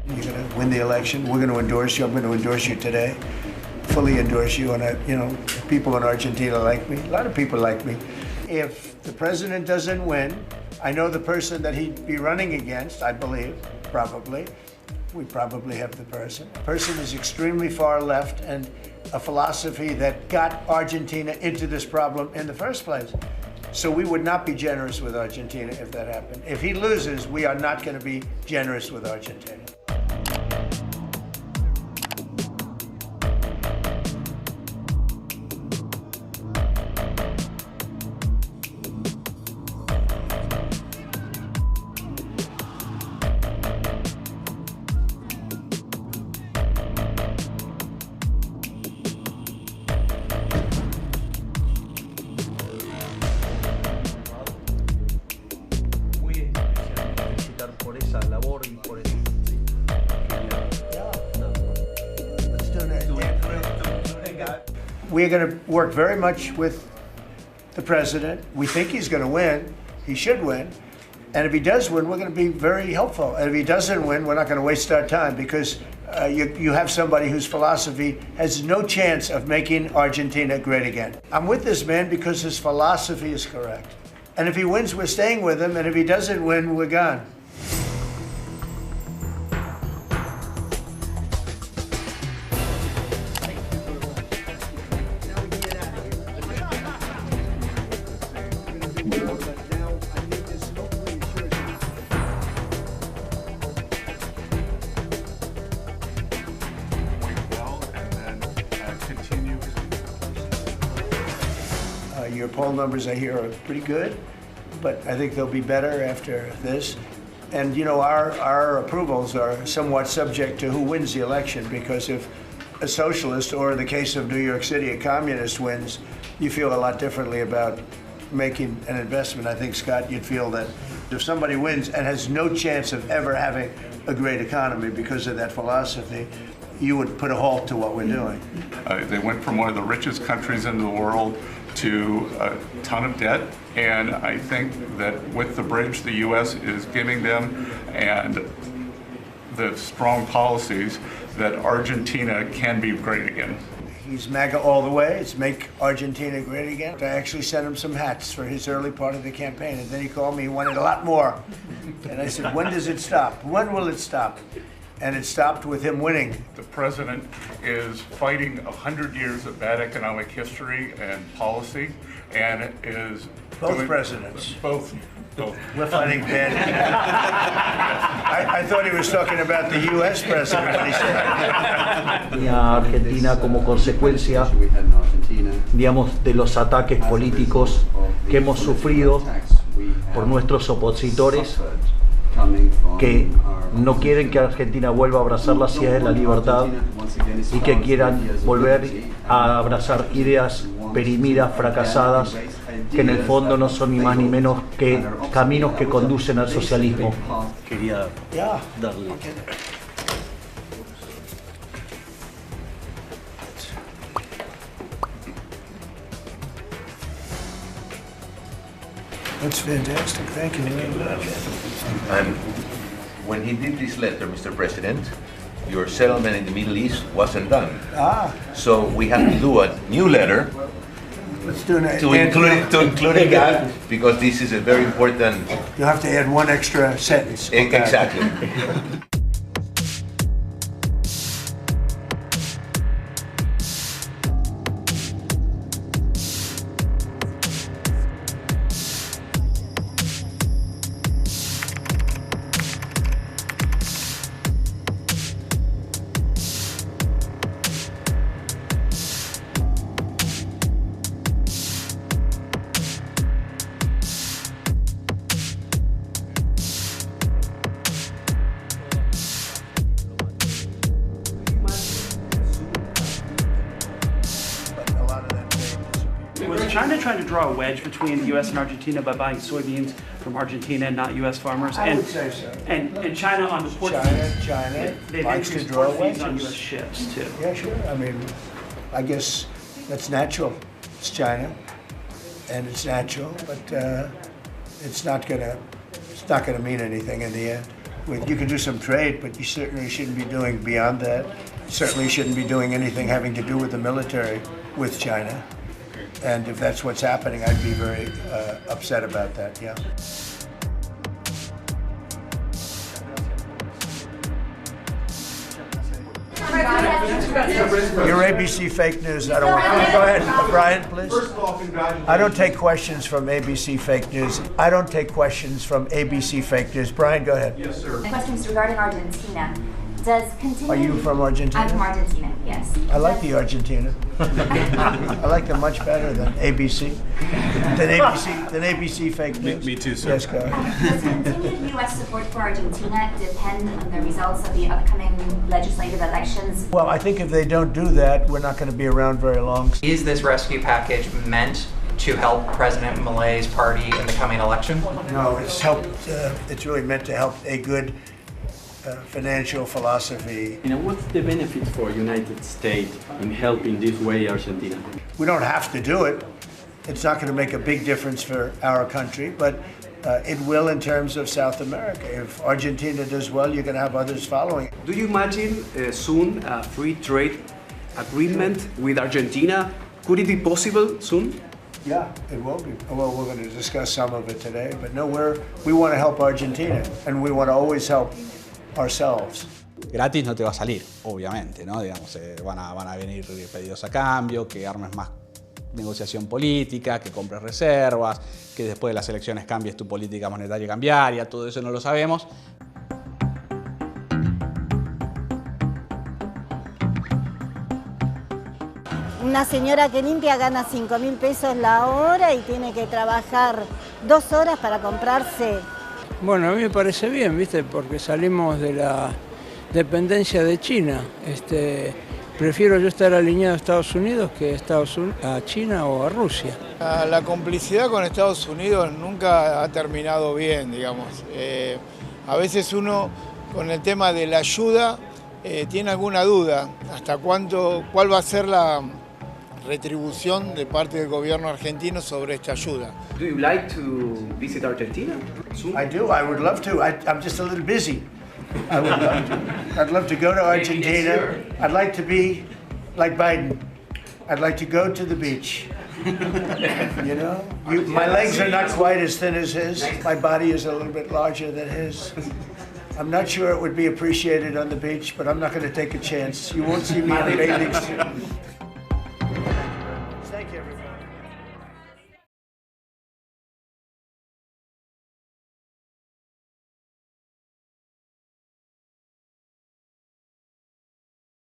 You're going to win the election. We're going to endorse you. I'm going to endorse you today. Fully endorse you. And, people in Argentina like me. A lot of people like me. If the president doesn't win, I know the person that he'd be running against, I believe, probably. We probably have the person. The person is extremely far left and a philosophy that got Argentina into this problem in the first place. So we would not be generous with Argentina if that happened. If he loses, we are not going to be generous with Argentina. We're going to work very much with the president. We think he's going to win. He should win. And if he does win, we're going to be very helpful. And if he doesn't win, we're not going to waste our time because you have somebody whose philosophy has no chance of making Argentina great again. I'm with this man because his philosophy is correct. And if he wins, we're staying with him. And if he doesn't win, we're gone. Your poll numbers I hear are pretty good, but I think they'll be better after this. And our approvals are somewhat subject to who wins the election, because if a socialist, or in the case of New York City, a communist wins, you feel a lot differently about making an investment. I think, Scott, you'd feel that if somebody wins and has no chance of ever having a great economy because of that philosophy, you would put a halt to what we're doing. They went from one of the richest countries in the world to a ton of debt, and I think that with the bridge the U.S. is giving them and the strong policies, that Argentina can be great again. He's MAGA all the way. It's make Argentina great again. I actually sent him some hats for his early part of the campaign, and then he called me, he wanted a lot more. And I said, when does it stop? When will it stop? And it stopped with him winning. The president is fighting 100 years of bad economic history and policy, and is both presidents. Both. We're fighting bad. I thought he was talking about the U.S. president when he said. Argentina como consecuencia, digamos, de los ataques políticos que hemos sufrido por nuestros opositores, que no quieren que Argentina vuelva a abrazar las ideas de la libertad y que quieran volver a abrazar ideas perimidas, fracasadas, que en el fondo no son ni más ni menos que caminos que conducen al socialismo. Quería darle. That's fantastic. Thank you very much. And when he did this letter, Mr. President, your settlement in the Middle East wasn't done. So we have to do a new letter Let's do an to include that, because this is a very important. You have to add one extra sentence. Exactly. Was China trying to draw a wedge between the U.S. and Argentina by buying soybeans from Argentina and not U.S. farmers? I would say so. And China on the port China they likes to increased draw port fees on wedges. U.S. ships too. Yeah, sure. I mean, I guess that's natural. It's China, and it's natural, but it's not gonna mean anything in the end. You can do some trade, but you certainly shouldn't be doing beyond that. Certainly shouldn't be doing anything having to do with the military with China. And if that's what's happening, I'd be very upset about that, yeah. Your ABC fake news. I don't want to. Go ahead, Brian, please. First of all, congratulations. I don't take questions from ABC fake news. I don't take questions from ABC fake news. Brian, go ahead. Yes, sir. My question is regarding Argentina. Does continue? Are you from Argentina? I'm from Argentina, yes. I like the Argentina. I like them much better than ABC. Than ABC fake news. Me too, sir. Yes, go ahead. Does continued U.S. support for Argentina depend on the results of the upcoming legislative elections? Well, I think if they don't do that, we're not going to be around very long. Is this rescue package meant to help President Milei's party in the coming election? No, it's helped. It's really meant to help a good financial philosophy. What's the benefit for United States in helping this way Argentina? We don't have to do it. It's not going to make a big difference for our country, but it will in terms of South America. If Argentina does well, you're going to have others following. Do you imagine soon a free trade agreement with Argentina? Could it be possible soon? Yeah, it will be. Well, we're going to discuss some of it today, but no, we want to help Argentina, and we want to always help ourselves. Gratis no te va a salir, obviamente, ¿no? Digamos, van a venir pedidos a cambio, que armes más negociación política, que compres reservas, que después de las elecciones cambies tu política monetaria y cambiaria, todo eso no lo sabemos. Una señora que limpia gana 5.000 pesos la hora y tiene que trabajar 2 horas para comprarse. Bueno, a mí me parece bien, ¿viste? Porque salimos de la dependencia de China. Prefiero yo estar alineado a Estados Unidos que a China o a Rusia. La complicidad con Estados Unidos nunca ha terminado bien, digamos. A veces uno, con el tema de la ayuda, tiene alguna duda. ¿Hasta cuál va a ser la retribución de parte del gobierno argentino sobre esta ayuda? Do you like to visit Argentina soon? I do. I would love to. I'm just a little busy. I would love to. I'd love to go to Argentina. I'd like to be like Biden. I'd like to go to the beach. You know? My legs are not quite as thin as his. My body is a little bit larger than his. I'm not sure it would be appreciated on the beach, but I'm not going to take a chance. You won't see me in a bathing suit.